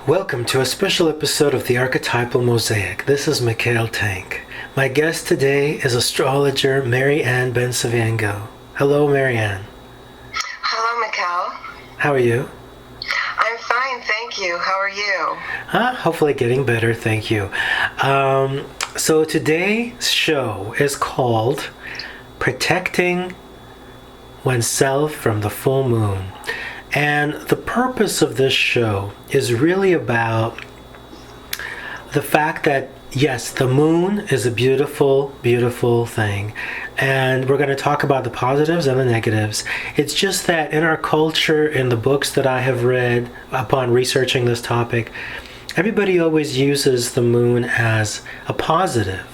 Welcome to a special episode of the Archetypal Mosaic. This is Mikhail Tank. My guest today is astrologer Mary Ann Bencivengo. Hello, Mary Ann. Hello, Mikhail. How are you? I'm fine, thank you. How are you? Hopefully getting better, thank you. So today's show is called Protecting Oneself from the Full Moon. And the purpose of this show is really about the fact that, yes, the moon is a beautiful, beautiful thing. And we're going to talk about the positives and the negatives. It's just that in our culture, in the books that I have read upon researching this topic, everybody always uses the moon as a positive,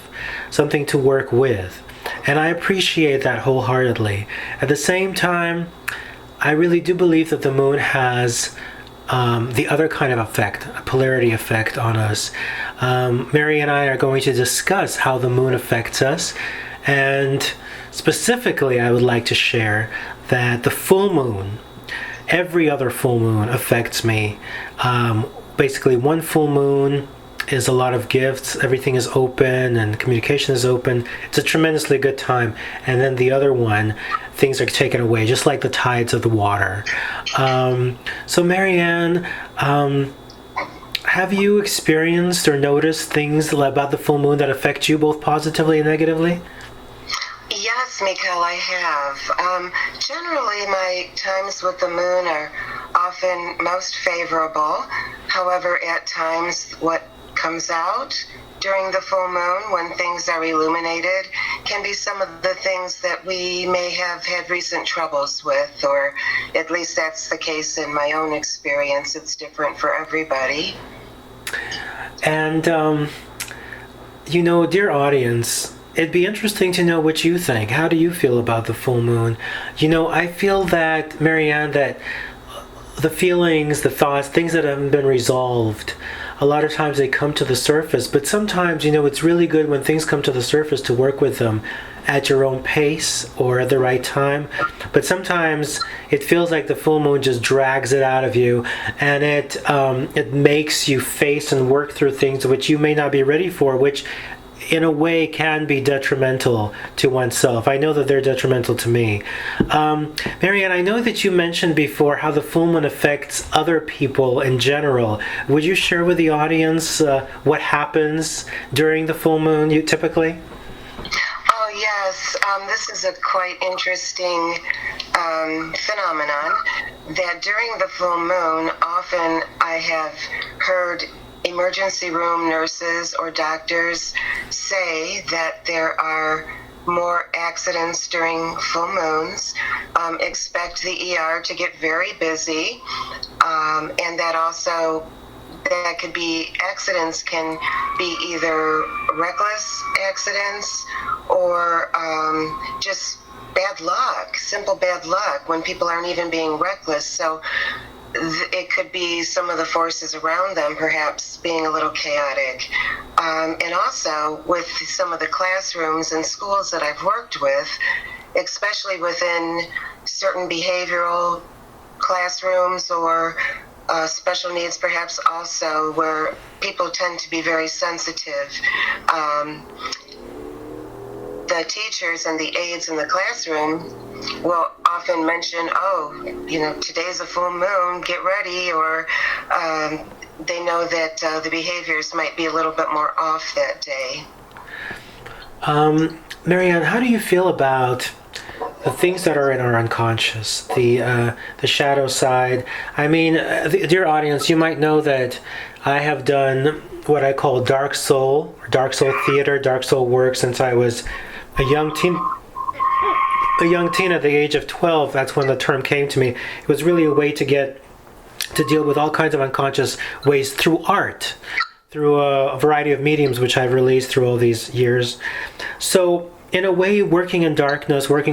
something to work with. And I appreciate that wholeheartedly. At the same time, I really do believe that the moon has the other kind of effect, a polarity effect on us. Mary and I are going to discuss how the moon affects us. And specifically, I would like to share that the full moon, every other full moon affects me. Basically, one full moon is a lot of gifts. Everything is open and communication is open. It's a tremendously good time. And then the other one, things are taken away, just like the tides of the water. So Mary Ann, have you experienced or noticed things about the full moon that affect you both positively and negatively? Yes, Mikhail, I have. Generally, my times with the moon are often most favorable. However, at times, what comes out during the full moon when things are illuminated can be some of the things that we may have had recent troubles with, or at least that's the case in my own experience. It's different for everybody. And, dear audience, it'd be interesting to know what you think. How do you feel about the full moon? I feel that, Mary Ann, that the feelings, the thoughts, things that haven't been resolved, a lot of times they come to the surface, but sometimes, it's really good when things come to the surface to work with them at your own pace or at the right time. But sometimes it feels like the full moon just drags it out of you, and it makes you face and work through things which you may not be ready for, which in a way can be detrimental to oneself. I know that they're detrimental to me. Mary Ann, I know that you mentioned before how the full moon affects other people in general. Would you share with the audience what happens during the full moon typically? Oh, yes. This is a quite interesting phenomenon that during the full moon, often I have heard emergency room nurses or doctors say that there are more accidents during full moons. Expect the ER to get very busy, and that could be accidents can be either reckless accidents or just bad luck, simple bad luck when people aren't even being reckless. So it could be some of the forces around them perhaps being a little chaotic. And also with some of the classrooms and schools that I've worked with, especially within certain behavioral classrooms or special needs perhaps also, where people tend to be very sensitive. The teachers and the aides in the classroom will often mention, today's a full moon, get ready, or they know that the behaviors might be a little bit more off that day. Mary Ann, how do you feel about the things that are in our unconscious, the shadow side? I mean, dear audience, you might know that I have done what I call dark soul theater, dark soul work since I was a young teen at the age of 12. That's when the term came to me. It was really a way to deal with all kinds of unconscious ways through art, through a variety of mediums which I've released through all these years. So in a way, working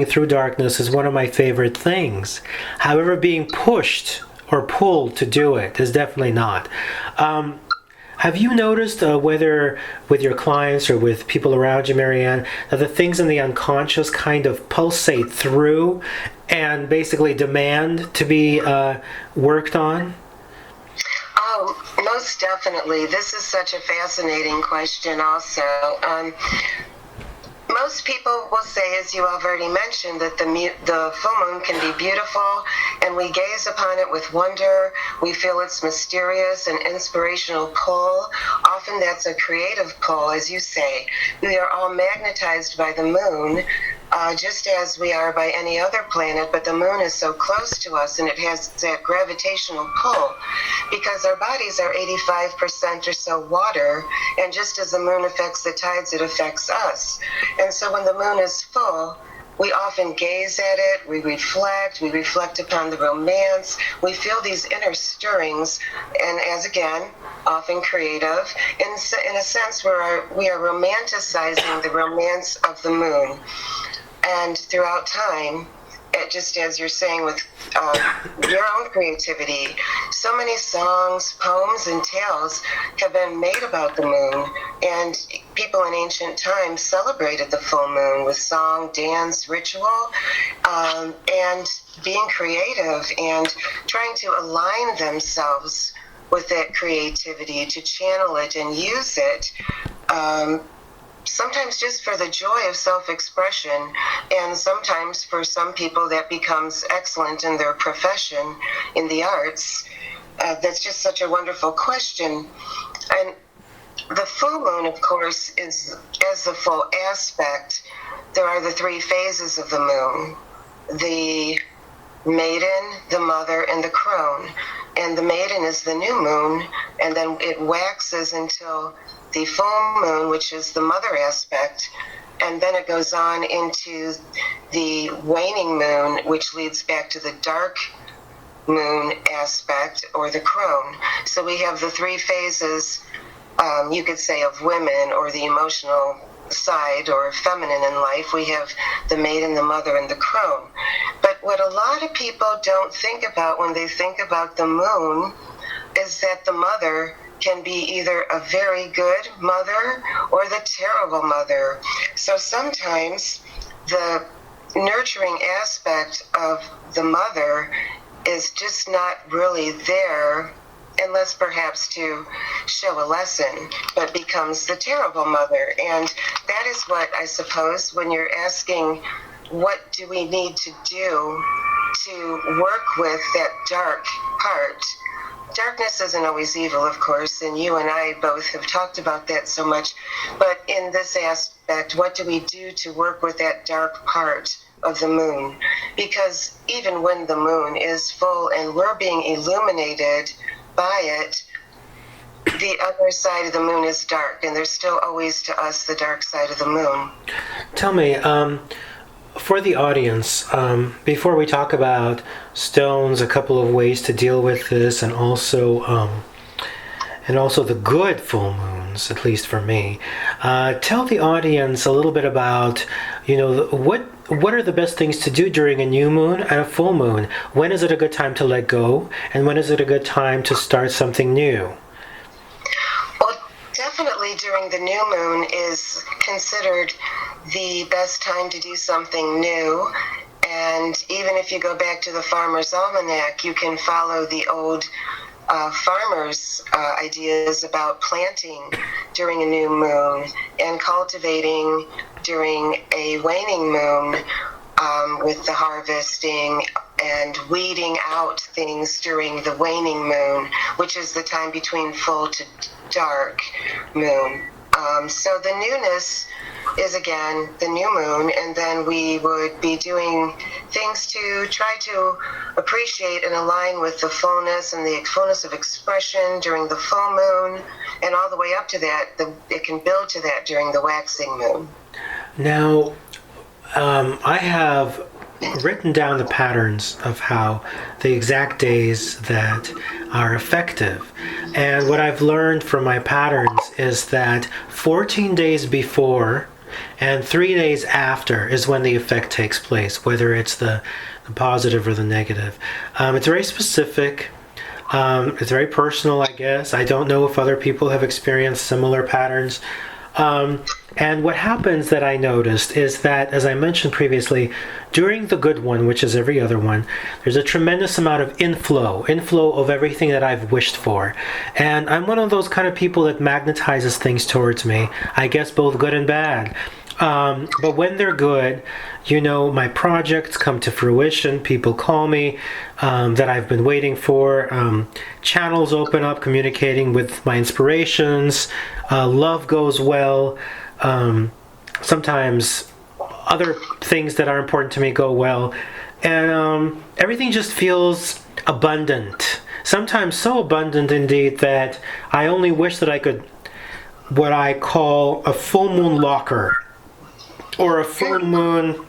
through darkness is one of my favorite things. However, being pushed or pulled to do it is definitely not. Have you noticed whether with your clients or with people around you, Mary Ann, that the things in the unconscious kind of pulsate through and basically demand to be worked on? Oh, most definitely. This is such a fascinating question also. Most people will say, as you already mentioned, that the full moon can be beautiful, and we gaze upon it with wonder. We feel its mysterious and inspirational pull. Often that's a creative pull, as you say. We are all magnetized by the moon, just as we are by any other planet, but the moon is so close to us, and it has that gravitational pull because our bodies are 85% or so water, and just as the moon affects the tides, it affects us. And so when the moon is full, we often gaze at it, we reflect upon the romance, we feel these inner stirrings, and as again, often creative, in a sense where we are romanticizing the romance of the moon. And throughout time, just as you're saying with your own creativity, so many songs, poems, and tales have been made about the moon, and people in ancient times celebrated the full moon with song, dance, ritual, and being creative and trying to align themselves with that creativity, to channel it and use it. Sometimes just for the joy of self-expression, and sometimes for some people that becomes excellent in their profession in the arts. That's just such a wonderful question. And the full moon, of course, is as the full aspect. There are the three phases of the moon: the maiden, the mother, and the crone. And the maiden is the new moon, and then it waxes until the full moon, which is the mother aspect, and then it goes on into the waning moon, which leads back to the dark moon aspect, or the crone. So we have the three phases, you could say, of women, or the emotional side, or feminine in life. We have the maiden, the mother, and the crone. But what a lot of people don't think about when they think about the moon is that the mother can be either a very good mother or the terrible mother. So sometimes the nurturing aspect of the mother is just not really there, unless perhaps to show a lesson, but becomes the terrible mother. And that is what I suppose, when you're asking what do we need to do to work with that dark part. Darkness isn't always evil, of course, and you and I both have talked about that so much. But in this aspect, what do we do to work with that dark part of the moon? Because even when the moon is full and we're being illuminated by it, the other side of the moon is dark, and there's still always to us the dark side of the moon. Tell me, for the audience, before we talk about stones, a couple of ways to deal with this, and also the good full moons, at least for me. Tell the audience a little bit about, what are the best things to do during a new moon and a full moon? When is it a good time to let go, and when is it a good time to start something new? Well, definitely during the new moon is considered the best time to do something new. And even if you go back to the Farmer's Almanac, you can follow the old farmers' ideas about planting during a new moon and cultivating during a waning moon, with the harvesting and weeding out things during the waning moon, which is the time between full to dark moon. So the newness is again the new moon, and then we would be doing things to try to appreciate and align with the fullness and the fullness of expression during the full moon, and all the way up to that, it can build to that during the waxing moon. Now, I have written down the patterns of how the exact days that are effective. And what I've learned from my patterns is that 14 days before and 3 days after is when the effect takes place, whether it's the positive or the negative. It's very specific. It's very personal, I guess. I don't know if other people have experienced similar patterns. And what happens that I noticed is that, as I mentioned previously, during the good one, which is every other one, there's a tremendous amount of inflow of everything that I've wished for. And I'm one of those kind of people that magnetizes things towards me, I guess both good and bad. But when they're good, my projects come to fruition. People call me that I've been waiting for. Channels open up, communicating with my inspirations. Love goes well. Sometimes other things that are important to me go well. And everything just feels abundant. Sometimes so abundant indeed that I only wish that I could, what I call a full moon locker. Or a full moon,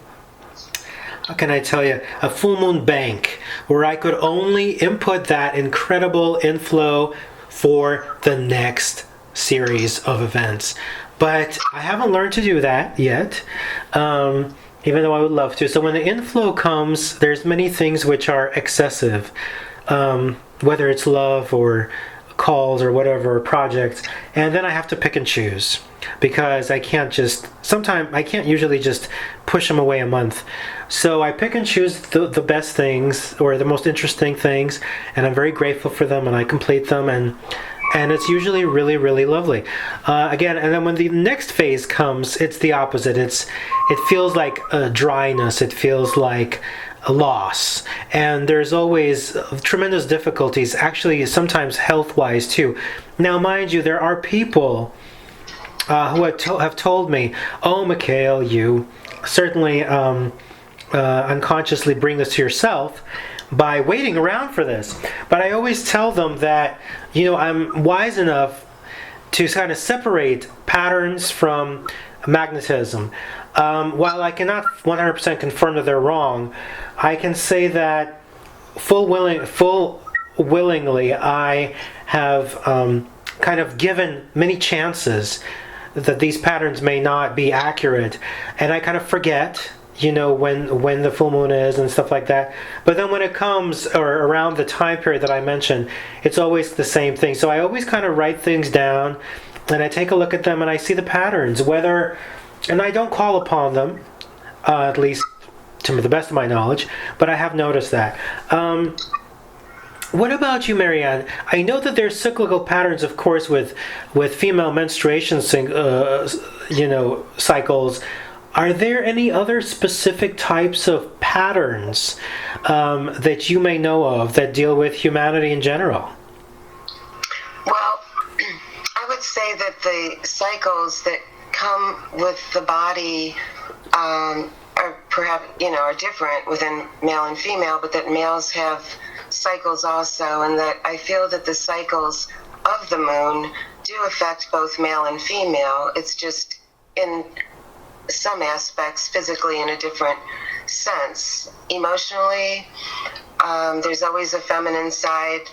how can I tell you, a full moon bank, where I could only input that incredible inflow for the next series of events. But I haven't learned to do that yet, even though I would love to. So when the inflow comes, there's many things which are excessive, whether it's love or calls or whatever, or projects, and then I have to pick and choose. Because I can't usually just push them away a month. So I pick and choose the best things or the most interesting things, and I'm very grateful for them, and I complete them, and it's usually really, really lovely. Again, and then when the next phase comes, it's the opposite. It feels like a dryness. It feels like a loss. And there's always tremendous difficulties, actually sometimes health-wise too. Now, mind you, there are people who have told me, "Oh, Mikhail, you certainly unconsciously bring this to yourself by waiting around for this." But I always tell them that, I'm wise enough to kind of separate patterns from magnetism. While I cannot 100% confirm that they're wrong, I can say that full willingly I have kind of given many chances that these patterns may not be accurate, and I kind of forget, when the full moon is and stuff like that. But then when it comes, or around the time period that I mentioned, it's always the same thing. So I always kind of write things down, and I take a look at them, and I see the patterns, and I don't call upon them, at least to the best of my knowledge, but I have noticed that. What about you, Mary Ann? I know that there's cyclical patterns, of course, with female menstruation, cycles. Are there any other specific types of patterns that you may know of that deal with humanity in general? Well, I would say that the cycles that come with the body are perhaps, are different within male and female, but that males have cycles also, and that I feel that the cycles of the moon do affect both male and female. It's just in some aspects physically in a different sense. Emotionally, there's always a feminine side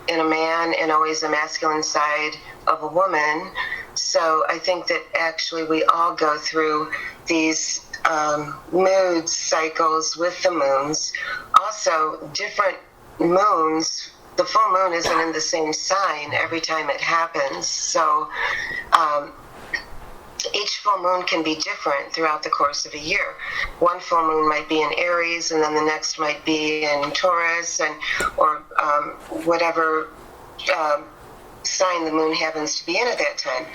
in a man and always a masculine side of a woman. So I think that actually we all go through these mood cycles with the moons. Also, different moons, the full moon isn't in the same sign every time it happens. So each full moon can be different throughout the course of a year. One full moon might be in Aries, and then the next might be in Taurus, or whatever sign the moon happens to be in at that time.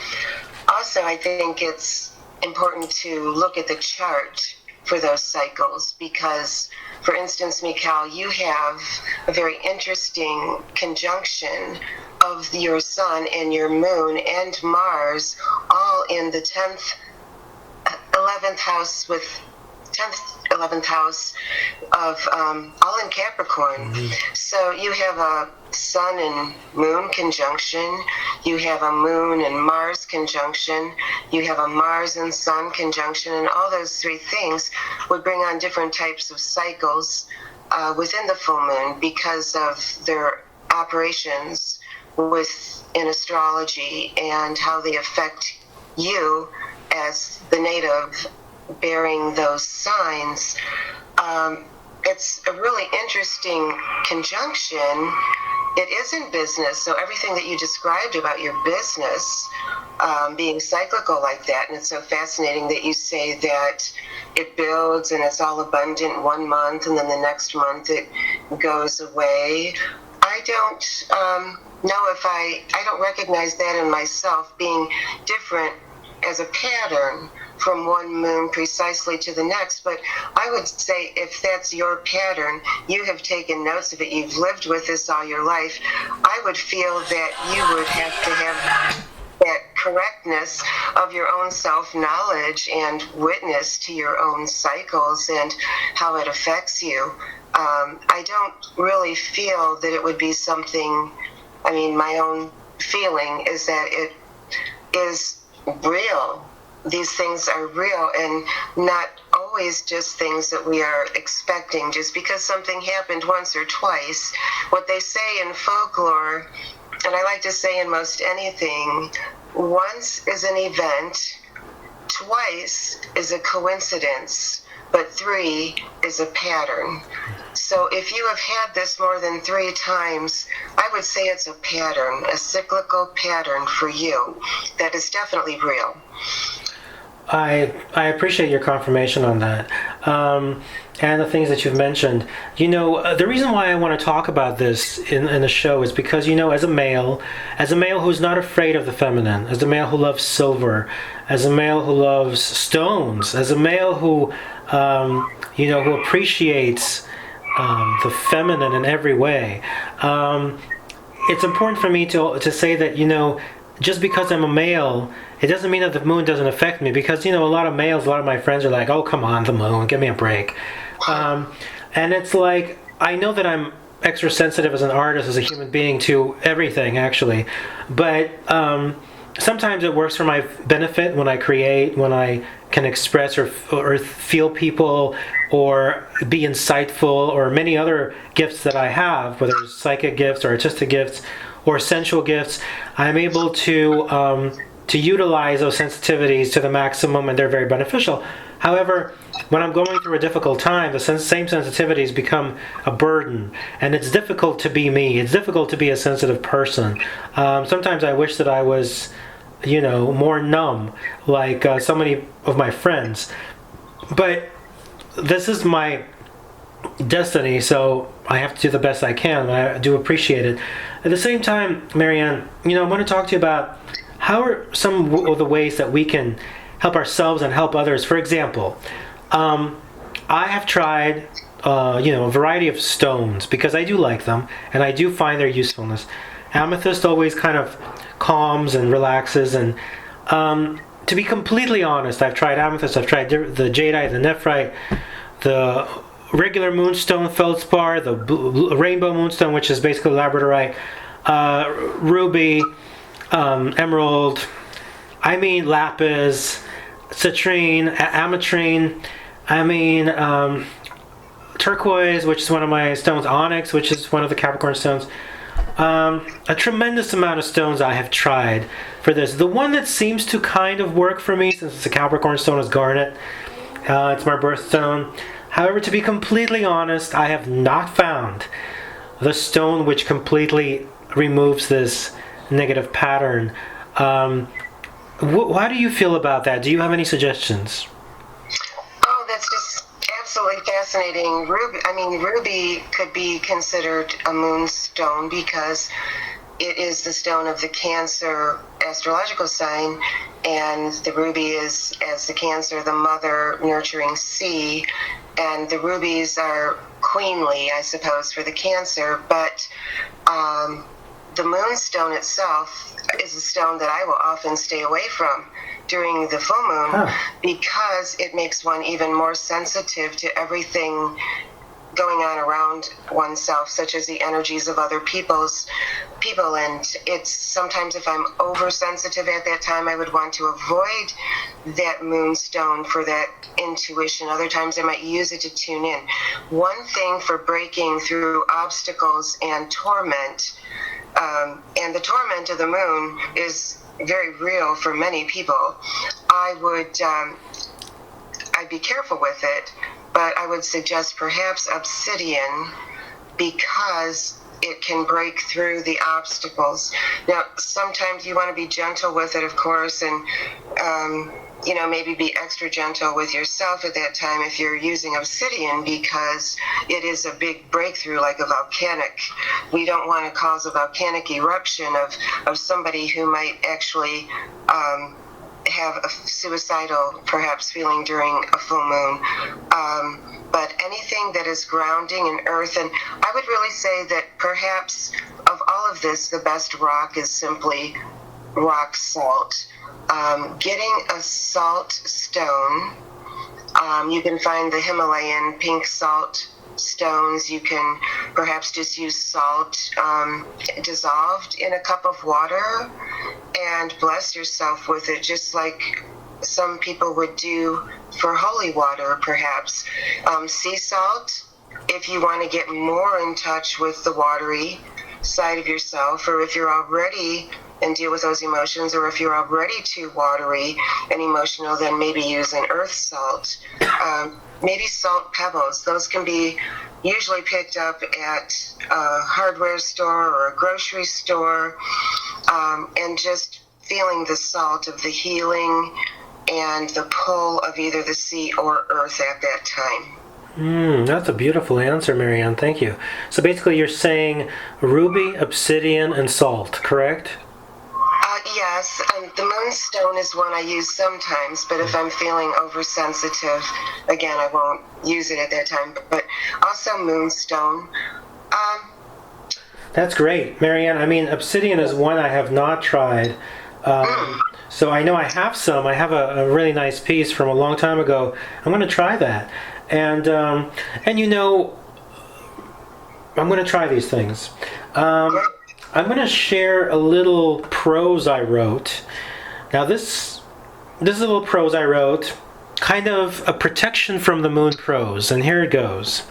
Also, I think it's important to look at the chart for those cycles because, for instance, Mikhail, you have a very interesting conjunction of your sun and your moon and Mars all in the 10th, 11th house with 10th, 11th house of all in Capricorn. Mm-hmm. So you have a sun and moon conjunction, you have a moon and Mars conjunction, you have a Mars and sun conjunction, and all those three things would bring on different types of cycles within the full moon because of their operations within astrology and how they affect you as the native bearing those signs. It's a really interesting conjunction it isn't business. So everything that you described about your business being cyclical like that, and it's so fascinating that you say that it builds and it's all abundant one month, and then the next month it goes away. I don't know if I don't recognize that in myself being different as a pattern from one moon precisely to the next. But I would say if that's your pattern, you have taken notes of it, you've lived with this all your life, I would feel that you would have to have that correctness of your own self-knowledge and witness to your own cycles and how it affects you. I don't really feel that it would be something, I mean, my own feeling is that it is real. These things are real and not always just things that we are expecting just because something happened once or twice. What they say in folklore, and I like to say in most anything, once is an event, twice is a coincidence, but three is a pattern. So if you have had this more than 3 times, I would say it's a pattern, a cyclical pattern for you that is definitely real. I appreciate your confirmation on that. And the things that you've mentioned. The reason why I want to talk about this in the show is because, as a male who's not afraid of the feminine, as a male who loves silver, as a male who loves stones, as a male who appreciates the feminine in every way, it's important for me to say that, just because I'm a male, it doesn't mean that the moon doesn't affect me, because, a lot of my friends are like, oh, come on, the moon, give me a break. And it's like, I know that I'm extra sensitive as an artist, as a human being, to everything, actually. But sometimes it works for my benefit when I create, when I can express or feel people or be insightful, or many other gifts that I have, whether it's psychic gifts or artistic gifts or sensual gifts. I'm able to utilize those sensitivities to the maximum, and they're very beneficial. However, when I'm going through a difficult time, the same sensitivities become a burden, and it's difficult to be me. It's difficult to be a sensitive person. Sometimes I wish that I was, more numb, like so many of my friends. But this is my destiny, so I have to do the best I can, and I do appreciate it. At the same time, Mary Ann, I want to talk to you about how are some of the ways that we can help ourselves and help others. For example, I have tried, a variety of stones because I do like them and I do find their usefulness. Amethyst always kind of calms and relaxes, and to be completely honest, I've tried amethyst, I've tried the jadeite, the nephrite, the regular moonstone feldspar, the rainbow moonstone, which is basically labradorite, ruby, emerald, lapis, citrine, ametrine, turquoise, which is one of my stones, onyx, which is one of the Capricorn stones. A tremendous amount of stones I have tried for this. The one that seems to kind of work for me, since it's a Capricorn stone, is garnet. It's my birthstone. However, to be completely honest, I have not found the stone which completely removes this negative pattern. How do you feel about that? Do you have any suggestions? Oh, that's just absolutely fascinating. Ruby could be considered a moonstone because it is the stone of the Cancer astrological sign, and the ruby is, as the Cancer, the mother nurturing sea, and the rubies are queenly, I suppose, for the Cancer, but the moonstone itself is a stone that I will often stay away from during the full moon because it makes one even more sensitive to everything going on around oneself, such as the energies of other people. And it's sometimes, if I'm oversensitive at that time, I would want to avoid that moonstone for that intuition. Other times I might use it to tune in. One thing for breaking through obstacles and torment, and the torment of the moon is very real for many people. I'd be careful with it, but I would suggest perhaps obsidian, because it can break through the obstacles. Now, sometimes you want to be gentle with it, of course, and maybe be extra gentle with yourself at that time if you're using obsidian, because it is a big breakthrough, like a volcanic. We don't want to cause a volcanic eruption of somebody who might actually have a suicidal, perhaps, feeling during a full moon. But anything that is grounding in earth, and I would really say that perhaps of all of this, the best rock is simply rock salt. Getting a salt stone, you can find the Himalayan pink salt stones. You can perhaps just use salt dissolved in a cup of water and bless yourself with it, just like some people would do for holy water, perhaps. Sea salt, if you want to get more in touch with the watery side of yourself, or if you're already and deal with those emotions, or if you're already too watery and emotional, then maybe use an earth salt. Maybe salt pebbles. Those can be usually picked up at a hardware store or a grocery store, and just feeling the salt of the healing and the pull of either the sea or earth at that time. That's a beautiful answer, Mary Ann. Thank you. So basically you're saying ruby, obsidian, and salt, correct? Yes, the moonstone is one I use sometimes, but if I'm feeling oversensitive, again, I won't use it at that time. But also moonstone. That's great, Mary Ann. I mean, obsidian is one I have not tried. So I know I have some. I have a really nice piece from a long time ago. I'm going to try that. And I'm going to try these things. I'm going to share a little prose I wrote. Now this is a little prose I wrote, kind of a protection from the moon prose, and here it goes.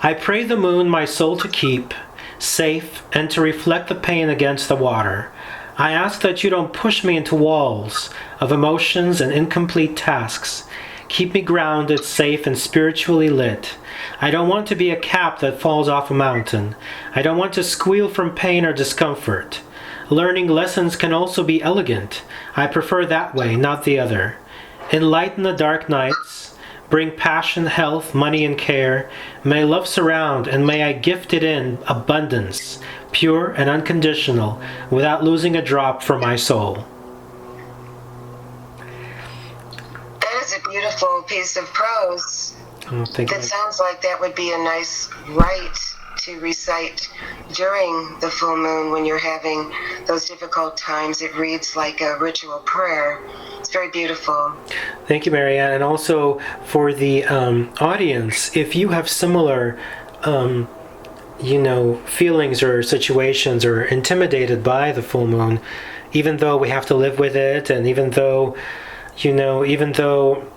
I pray the moon my soul to keep safe and to reflect the pain against the water. I ask that you don't push me into walls of emotions and incomplete tasks. Keep me grounded, safe, and spiritually lit. I don't want to be a cap that falls off a mountain. I don't want to squeal from pain or discomfort. Learning lessons can also be elegant. I prefer that way, not the other. Enlighten the dark nights. Bring passion, health, money, and care. May love surround, and may I gift it in abundance, pure and unconditional, without losing a drop from my soul. That is a beautiful piece of prose. Oh, thank you. That sounds like that would be a nice rite to recite during the full moon when you're having those difficult times. It reads like a ritual prayer. It's very beautiful. Thank you, Mary Ann. And also for the audience, if you have similar feelings or situations or intimidated by the full moon, even though we have to live with it, and even though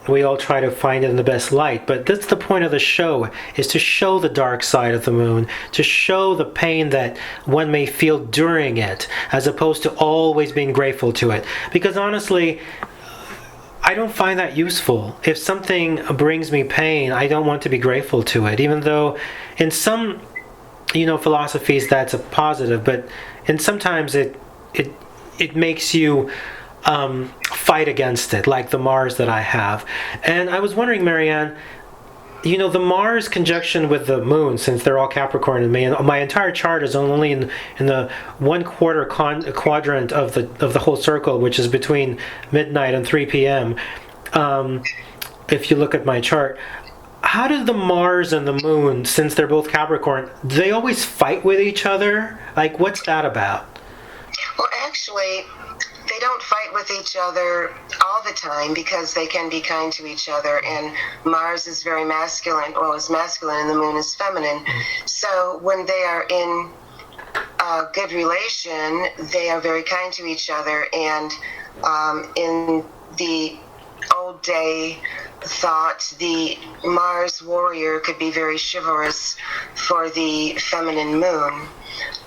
we all try to find it in the best light, but that's the point of the show, is to show the dark side of the moon, to show the pain that one may feel during it, as opposed to always being grateful to it. Because honestly, I don't find that useful. If something brings me pain, I don't want to be grateful to it, even though in some philosophies that's a positive, but sometimes it makes you fight against it, like the Mars that I have. And I was wondering, Mary Ann, the Mars conjunction with the moon, since they're all Capricorn in me, and my entire chart is only in the 1/4 quadrant of the whole circle, which is between midnight and 3 p.m. If you look at my chart, how does the Mars and the moon, since they're both Capricorn, do they always fight with each other? Like, what's that about? Well, actually, they don't fight with each other all the time, because they can be kind to each other, and Mars is very masculine, is masculine, and the moon is feminine. So when they are in a good relation, they are very kind to each other, and in the old day thought, the Mars warrior could be very chivalrous for the feminine moon.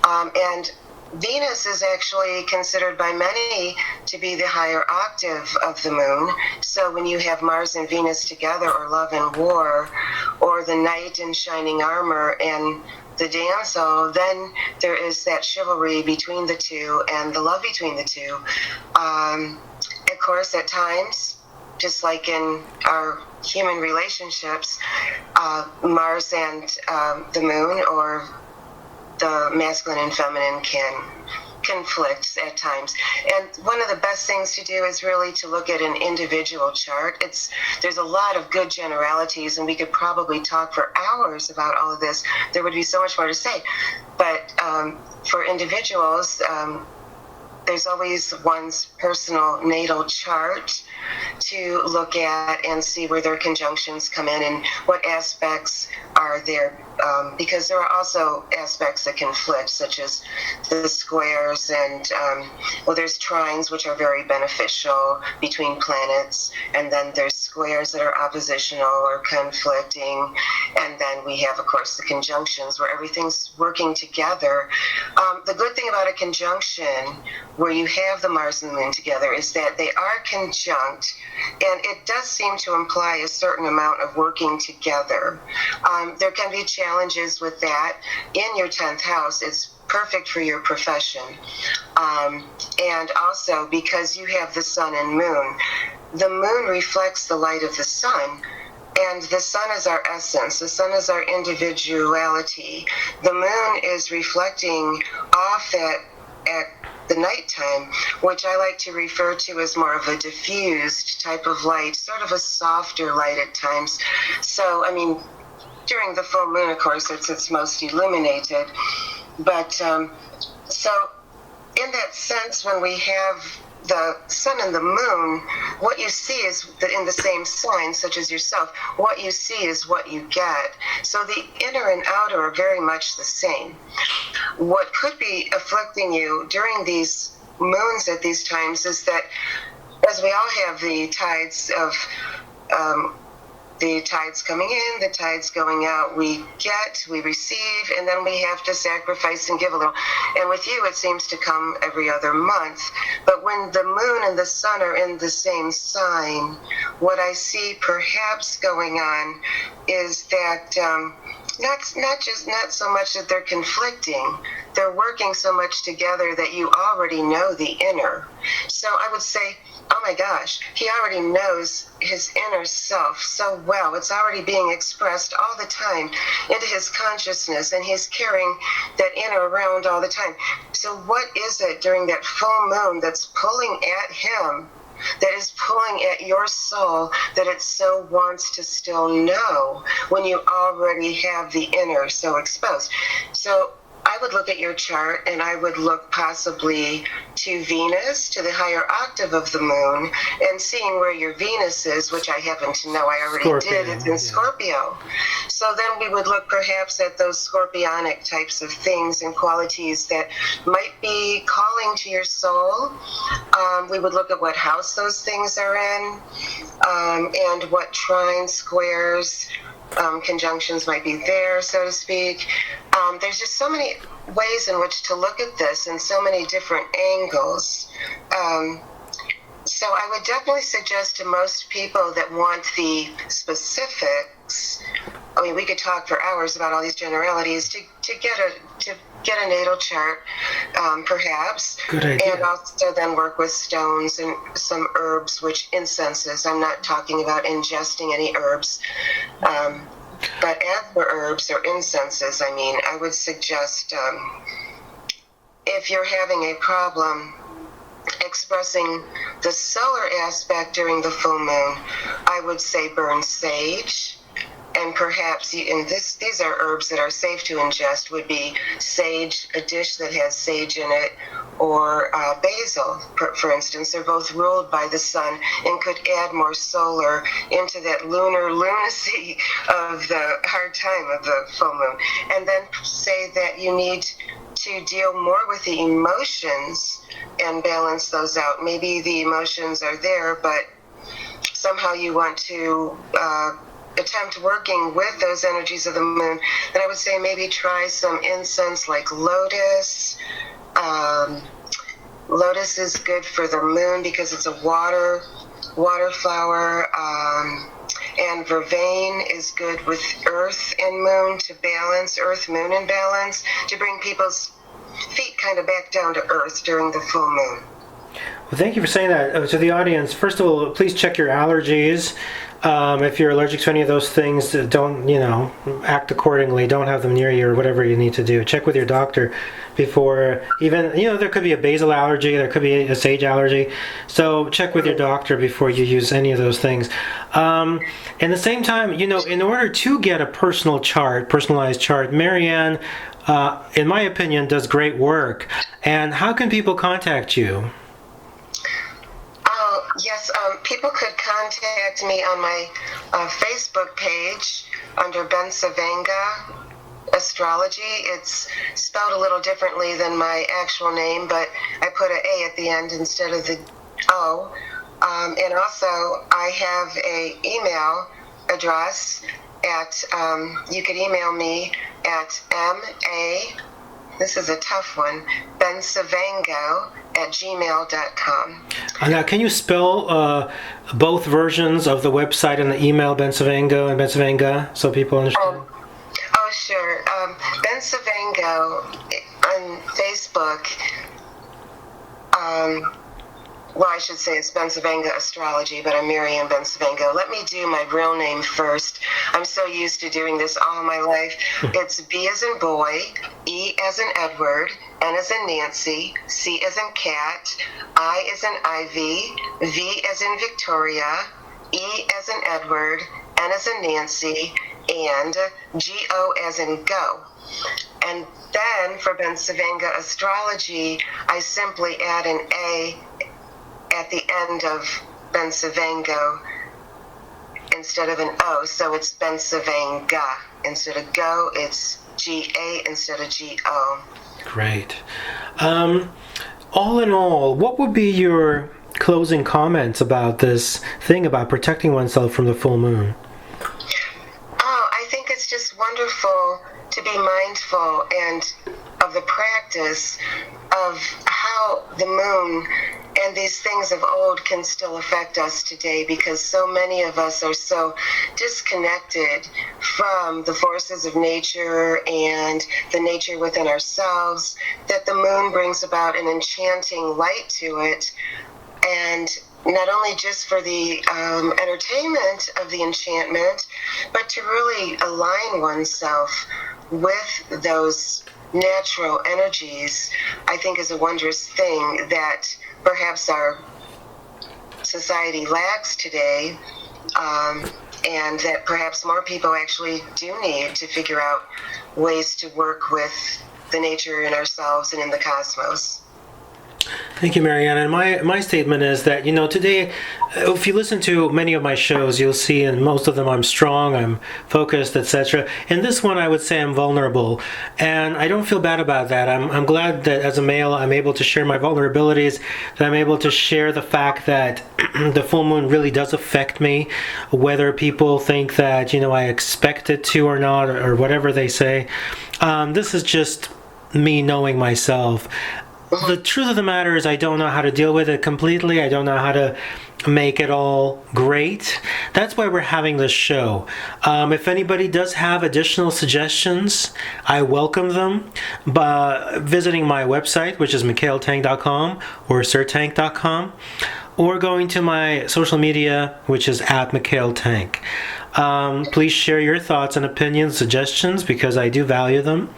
And Venus is actually considered by many to be the higher octave of the moon. So when you have Mars and Venus together, or love and war, or the knight in shining armor and the damsel, then there is that chivalry between the two and the love between the two. Of course, at times, just like in our human relationships, Mars and the moon, or the masculine and feminine, can conflict at times. And one of the best things to do is really to look at an individual chart. There's a lot of good generalities, and we could probably talk for hours about all of this. There would be so much more to say. But for individuals, there's always one's personal natal chart to look at and see where their conjunctions come in and what aspects are there, because there are also aspects that conflict, such as the squares and, there's trines, which are very beneficial between planets, and then there's squares that are oppositional or conflicting, and then we have, of course, the conjunctions where everything's working together. The good thing about a conjunction where you have the Mars and the Moon together is that they are conjunct, and it does seem to imply a certain amount of working together. There can be challenges with that. In your 10th house, it's perfect for your profession. And also because you have the sun and moon, the moon reflects the light of the sun, and the sun is our essence. The sun is our individuality. The moon is reflecting off at the nighttime, which I like to refer to as more of a diffused type of light, sort of a softer light at times. So, I mean, during the full moon, of course, it's most illuminated. But so in that sense, when we have the sun and the moon, what you see is in the same sign, such as yourself. What you see is what you get. So the inner and outer are very much the same. What could be afflicting you during these moons at these times is that, as we all have the tides of the tides coming in, the tides going out, we receive, and then we have to sacrifice and give a little. And with you, it seems to come every other month. But when the moon and the sun are in the same sign, what I see perhaps going on is that not so much that they're conflicting, they're working so much together that you already know the inner. So I would say, oh my gosh, he already knows his inner self so well. It's already being expressed all the time into his consciousness, and he's carrying that inner around all the time. So what is it during that full moon that's pulling at him, that is pulling at your soul, that it so wants to still know when you already have the inner so exposed? So I would look at your chart, and I would look possibly to Venus, to the higher octave of the moon, and seeing where your Venus is, which I happen to know I already Scorpio, did. It's in Scorpio. So then we would look perhaps at those scorpionic types of things and qualities that might be calling to your soul. We would look at what house those things are in, and what trines, squares, conjunctions might be there, so to speak. There's just so many ways in which to look at this, and so many different angles. So I would definitely suggest to most people that want the specifics, I mean, we could talk for hours about all these generalities, to get a natal chart, perhaps. Good idea. And also then work with stones and some herbs, which incenses. I'm not talking about ingesting any herbs. But as for herbs or incenses, I mean, I would suggest, if you're having a problem expressing the solar aspect during the full moon, I would say burn sage. And perhaps, these are herbs that are safe to ingest, would be sage, a dish that has sage in it, or basil, for instance. They're both ruled by the sun and could add more solar into that lunar lunacy of the hard time of the full moon. And then say that you need to deal more with the emotions and balance those out. Maybe the emotions are there, but somehow you want to attempt working with those energies of the moon, then I would say maybe try some incense like lotus. Lotus is good for the moon because it's a water flower. and vervain is good with earth and moon to balance, earth, moon, and balance, to bring people's feet kind of back down to earth during the full moon. Well, thank you for saying that to the audience. First of all, please check your allergies. If you're allergic to any of those things, don't, act accordingly. Don't have them near you or whatever you need to do. Check with your doctor before even, there could be a basil allergy, there could be a sage allergy. So check with your doctor before you use any of those things. At the same time, in order to get a personalized chart, Mary Ann, in my opinion, does great work. And how can people contact you? Yes, people could contact me on my Facebook page under Bencivengo Astrology. It's spelled a little differently than my actual name, but I put an A at the end instead of the O. And also, I have a email address at, you could email me at this is a tough one, Bencivengo@gmail.com. Now, can you spell both versions of the website and the email, Bencivengo and Bencivenga, so people understand? Sure. Bencivengo on Facebook, I should say it's Bencivengo Astrology, but I'm Mary Ann Bencivengo. Let me do my real name first. I'm so used to doing this all my life. It's B as in boy, E as in Edward, N as in Nancy, C as in cat, I as in Ivy, V as in Victoria, E as in Edward, N as in Nancy, and G-O as in go. And then for Bencivengo Astrology, I simply add an A at the end of Bencivengo instead of an O, so it's Bencivenga. Instead of go, it's G-A instead of G-O. Great. All in all, what would be your closing comments about this thing about protecting oneself from the full moon? I think it's just wonderful to be mindful and of the practice of how the moon and these things of old can still affect us today, because so many of us are so disconnected from the forces of nature and the nature within ourselves that the moon brings about an enchanting light to it. And not only just for the entertainment of the enchantment, but to really align oneself with those natural energies, I think is a wondrous thing that perhaps our society lacks today, and that perhaps more people actually do need to figure out ways to work with the nature in ourselves and in the cosmos. Thank you, Mary Ann. And my statement is that, today, if you listen to many of my shows, you'll see in most of them I'm strong, I'm focused, etc. In this one, I would say I'm vulnerable. And I don't feel bad about that. I'm glad that as a male, I'm able to share my vulnerabilities, that I'm able to share the fact that the full moon really does affect me, whether people think that, I expect it to or not, or whatever they say. This is just me knowing myself. The truth of the matter is I don't know how to deal with it completely. I don't know how to make it all great. That's why we're having this show. If anybody does have additional suggestions, I welcome them by visiting my website, which is mikhailtank.com or sirtank.com, or going to my social media, which is @mikhailtank. Please share your thoughts and opinions, suggestions, because I do value them.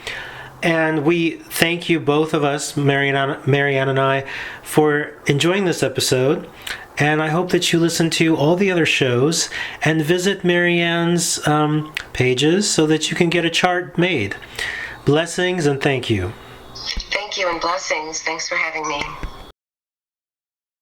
And we thank you, both of us, Mary Ann and I, for enjoying this episode. And I hope that you listen to all the other shows and visit Mary Ann's pages so that you can get a chart made. Blessings and thank you. Thank you and blessings. Thanks for having me.